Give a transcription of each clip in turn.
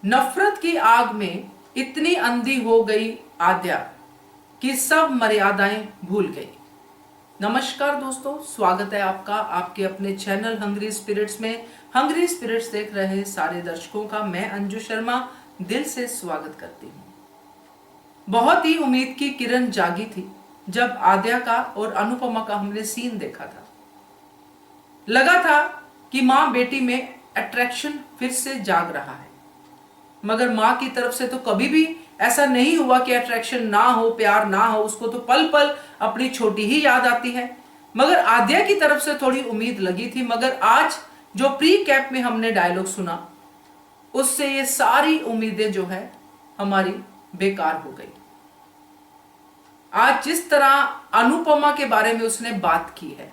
नफरत की आग में इतनी अंधी हो गई आद्या कि सब मर्यादाएं भूल गई। नमस्कार दोस्तों, स्वागत है आपका आपके अपने चैनल हंग्री स्पिरिट्स में। हंग्री स्पिरिट्स देख रहे सारे दर्शकों का मैं अंजू शर्मा दिल से स्वागत करती हूँ। बहुत ही उम्मीद की किरण जागी थी जब आद्या का और अनुपमा का हमने सीन देखा था। लगा था कि माँ बेटी में अट्रैक्शन फिर से जाग रहा है, मगर माँ की तरफ से तो कभी भी ऐसा नहीं हुआ कि अट्रैक्शन ना हो, प्यार ना हो। उसको तो पल पल अपनी छोटी ही याद आती है। मगर आद्या की तरफ से थोड़ी उम्मीद लगी थी, मगर आज जो प्री कैप में हमने डायलॉग सुना उससे ये सारी उम्मीदें जो है हमारी बेकार हो गई। आज जिस तरह अनुपमा के बारे में उसने बात की है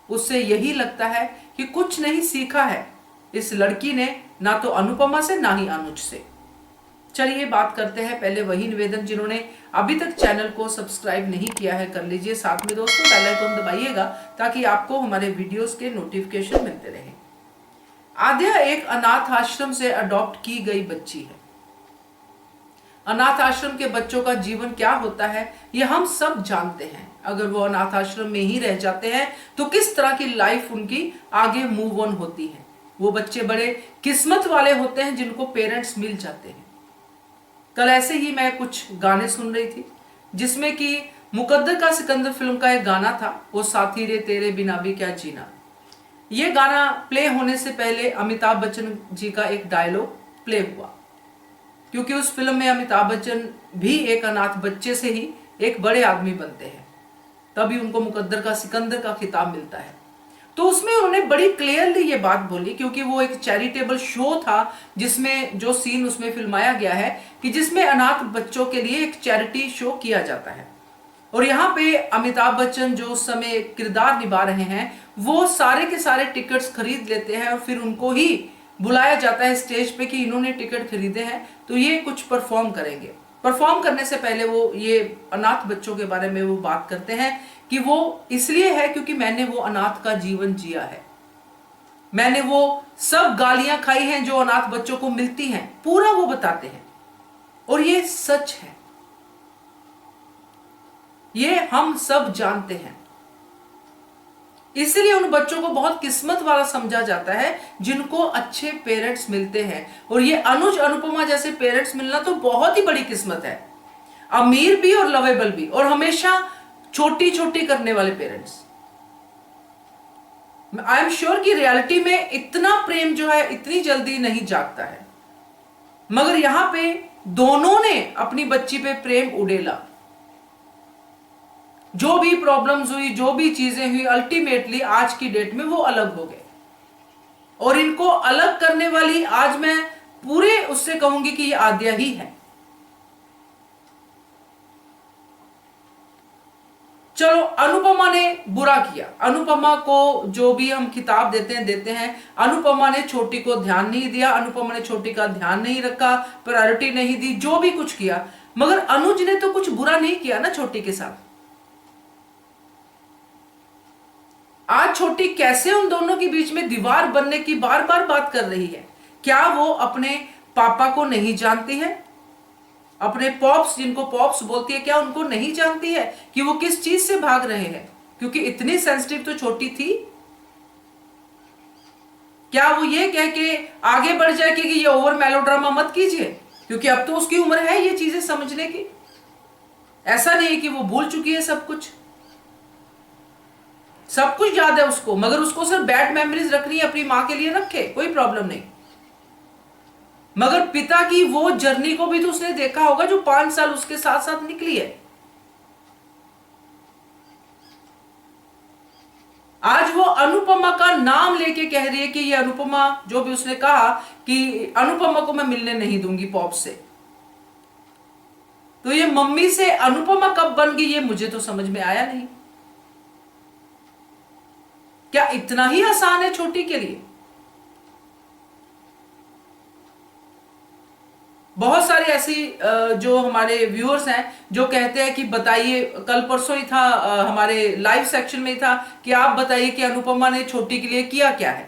उससे यही लगता है कि कुछ नहीं सीखा है इस लड़की ने, ना तो अनुपमा से ना ही अनुज से। चलिए बात करते हैं। पहले वही निवेदन, जिन्होंने अभी तक चैनल को सब्सक्राइब नहीं किया है कर लीजिए, साथ में दोस्तों बेल आइकन दबाइएगा ताकि आपको हमारे वीडियोस के नोटिफिकेशन मिलते रहे। आद्या एक अनाथ आश्रम से अडॉप्ट की गई बच्ची है। अनाथ आश्रम के बच्चों का जीवन क्या होता है ये हम सब जानते हैं। अगर वो अनाथ आश्रम में ही रह जाते हैं तो किस तरह की लाइफ उनकी आगे मूव ऑन होती है। वो बच्चे बड़े किस्मत वाले होते हैं जिनको पेरेंट्स मिल जाते हैं। कल ऐसे ही मैं कुछ गाने सुन रही थी जिसमें कि मुकद्दर का सिकंदर फिल्म का एक गाना था, वो साथी रे तेरे बिना भी क्या जीना। ये गाना प्ले होने से पहले अमिताभ बच्चन जी का एक डायलॉग प्ले हुआ, क्योंकि उस फिल्म में अमिताभ बच्चन भी एक अनाथ बच्चे से ही एक बड़े आदमी बनते हैं, तभी उनको मुकद्दर का सिकंदर का खिताब मिलता है। तो उसमें उन्होंने बड़ी क्लियरली ये बात बोली, क्योंकि वो एक चैरिटेबल शो था जिसमें जो सीन उसमें फिल्माया गया है कि जिसमें अनाथ बच्चों के लिए एक चैरिटी शो किया जाता है। और यहाँ पे अमिताभ बच्चन जो उस समय किरदार निभा रहे हैं वो सारे के सारे टिकट्स खरीद लेते हैं और फिर उनको ही बुलाया जाता है स्टेज पे कि इन्होंने टिकट खरीदे हैं तो ये कुछ परफॉर्म करेंगे। परफॉर्म करने से पहले वो ये अनाथ बच्चों के बारे में वो बात करते हैं कि वो इसलिए है क्योंकि मैंने वो अनाथ का जीवन जिया है, मैंने वो सब गालियां खाई हैं जो अनाथ बच्चों को मिलती हैं, पूरा वो बताते हैं। और ये सच है, ये हम सब जानते हैं। इसलिए उन बच्चों को बहुत किस्मत वाला समझा जाता है जिनको अच्छे पेरेंट्स मिलते हैं। और ये अनुज अनुपमा जैसे पेरेंट्स मिलना तो बहुत ही बड़ी किस्मत है, अमीर भी और लवेबल भी, और हमेशा छोटी छोटी करने वाले पेरेंट्स। आई एम श्योर कि रियलिटी में इतना प्रेम जो है इतनी जल्दी नहीं जागता है, मगर यहां पे दोनों ने अपनी बच्ची पे प्रेम उड़ेला। जो भी प्रॉब्लम्स हुई, जो भी चीजें हुई, अल्टीमेटली आज की डेट में वो अलग हो गए। और इनको अलग करने वाली आज मैं पूरे उससे कहूंगी कि ये आद्या ही है। चलो, अनुपमा ने बुरा किया, अनुपमा को जो भी हम खिताब देते हैं। अनुपमा ने छोटी को ध्यान नहीं दिया, अनुपमा ने छोटी का ध्यान नहीं रखा, प्रायोरिटी नहीं दी, जो भी कुछ किया। मगर अनुज ने तो कुछ बुरा नहीं किया ना छोटी के साथ। आज छोटी कैसे उन दोनों के बीच में दीवार बनने की बार बार बात कर रही है। क्या वो अपने पापा को नहीं जानती है? अपने पॉप्स, जिनको पॉप्स बोलती है, क्या उनको नहीं जानती है कि वो किस चीज से भाग रहे हैं? क्योंकि इतनी सेंसिटिव तो छोटी थी। क्या वो ये कह के आगे बढ़ जाए कि ये ओवर मेलोड्रामा मत कीजिए, क्योंकि अब तो उसकी उम्र है ये चीजें समझने की। ऐसा नहीं कि वो भूल चुकी है सब कुछ, सब कुछ याद है उसको, मगर उसको सिर्फ बैड मेमोरीज रखनी है, अपनी मां के लिए रखे, कोई प्रॉब्लम नहीं। मगर पिता की वो जर्नी को भी तो उसने देखा होगा जो 5 साल उसके साथ साथ निकली है। आज वो अनुपमा का नाम लेके कह रही है कि ये अनुपमा, जो भी उसने कहा कि अनुपमा को मैं मिलने नहीं दूंगी पॉप से। तो ये मम्मी से अनुपमा कब बन गई ये मुझे तो समझ में आया नहीं। क्या इतना ही आसान है छोटी के लिए? बहुत सारे ऐसी जो हमारे व्यूअर्स हैं जो कहते हैं कि बताइए, कल परसों ही था हमारे लाइव सेक्शन में ही था कि आप बताइए कि अनुपमा ने छोटी के लिए किया क्या है।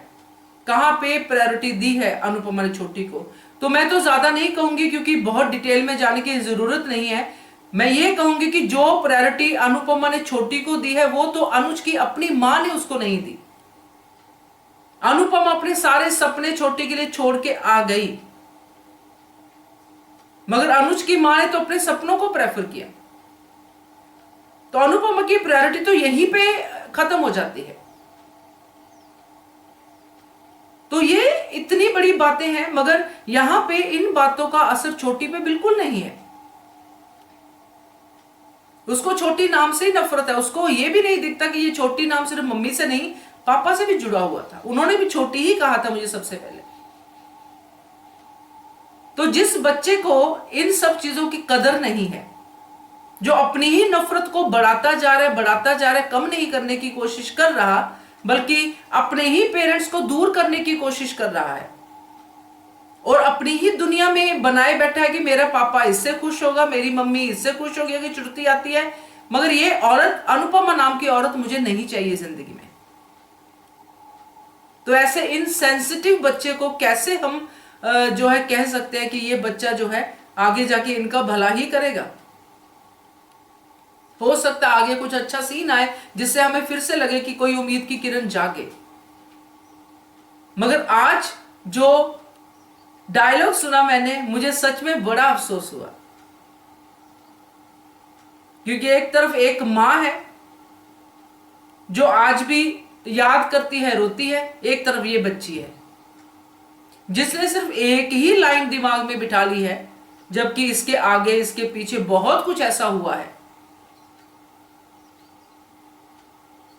कहां पे प्रायोरिटी दी है अनुपमा ने छोटी को। तो मैं तो ज्यादा नहीं कहूंगी क्योंकि बहुत डिटेल में जाने की जरूरत नहीं है। मैं ये कहूंगी कि जो प्रायोरिटी अनुपमा ने छोटी को दी है वो तो अनुज की अपनी मां ने उसको नहीं दी। अनुपमा अपने सारे सपने छोटी के लिए छोड़ के आ गई, मगर अनुज की मां ने तो अपने सपनों को प्रेफर किया। तो अनुपमा की प्रायोरिटी तो यहीं पे खत्म हो जाती है। तो ये इतनी बड़ी बातें हैं, मगर यहां पे इन बातों का असर छोटी पे बिल्कुल नहीं है। उसको छोटी नाम से ही नफरत है। उसको ये भी नहीं दिखता कि ये छोटी नाम सिर्फ मम्मी से नहीं, पापा से भी जुड़ा हुआ था। उन्होंने भी छोटी ही कहा था मुझे सबसे पहले। तो जिस बच्चे को इन सब चीजों की कदर नहीं है, जो अपनी ही नफरत को बढ़ाता जा रहा है, कम नहीं करने की कोशिश कर रहा, बल्कि अपने ही पेरेंट्स को दूर करने की कोशिश कर रहा है और अपनी ही दुनिया में बनाए बैठा है कि मेरा पापा इससे खुश होगा, मेरी मम्मी इससे खुश होगी कि छुट्टी आती है, मगर ये औरत, अनुपमा नाम की औरत मुझे नहीं चाहिए जिंदगी में। तो ऐसे इनसेंसिटिव बच्चे को कैसे हम जो है कह सकते हैं कि ये बच्चा जो है आगे जाके इनका भला ही करेगा। हो सकता है आगे कुछ अच्छा सीन आए जिससे हमें फिर से लगे कि कोई उम्मीद की किरण जागे। मगर आज जो डायलॉग सुना मैंने, मुझे सच में बड़ा अफसोस हुआ, क्योंकि एक तरफ एक मां है जो आज भी याद करती है, रोती है, एक तरफ ये बच्ची है जिसने सिर्फ एक ही लाइन दिमाग में बिठा ली है, जबकि इसके आगे इसके पीछे बहुत कुछ ऐसा हुआ है।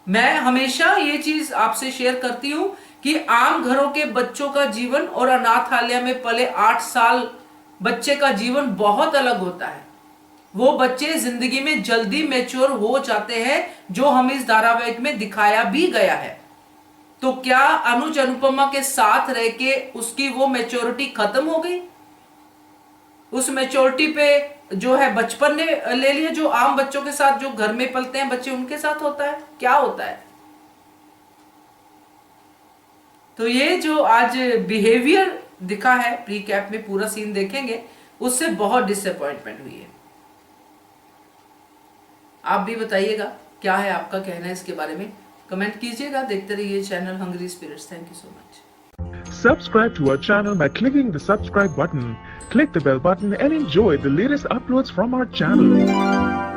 मैं हमेशा ये चीज आपसे शेयर करती हूं कि आम घरों के बच्चों का जीवन और अनाथालय में पले 8 साल बच्चे का जीवन बहुत अलग होता है। वो बच्चे जिंदगी में जल्दी मैच्योर हो जाते हैं, जो हमें इस धारावाहिक में दिखाया भी गया है। तो क्या अनुज अनुपमा के साथ रह के उसकी वो मैच्योरिटी खत्म हो गई? उस मैच्योरिटी पे जो है बचपन ने ले लिया, जो आम बच्चों के साथ, जो घर में पलते हैं बच्चे, उनके साथ होता है? क्या होता है? तो ये जो आज बिहेवियर दिखा है, प्री कैप में पूरा सीन देखेंगे, उससे बहुत डिसअपॉइंटमेंट हुई है। आप भी बताइएगा क्या है आपका कहना है इसके बारे में, कमेंट कीजिएगा। देखते रहिए channel Hungry Spirits. Thank you so much. Subscribe to our channel by clicking the subscribe button. Click the bell button and enjoy the latest uploads from our channel.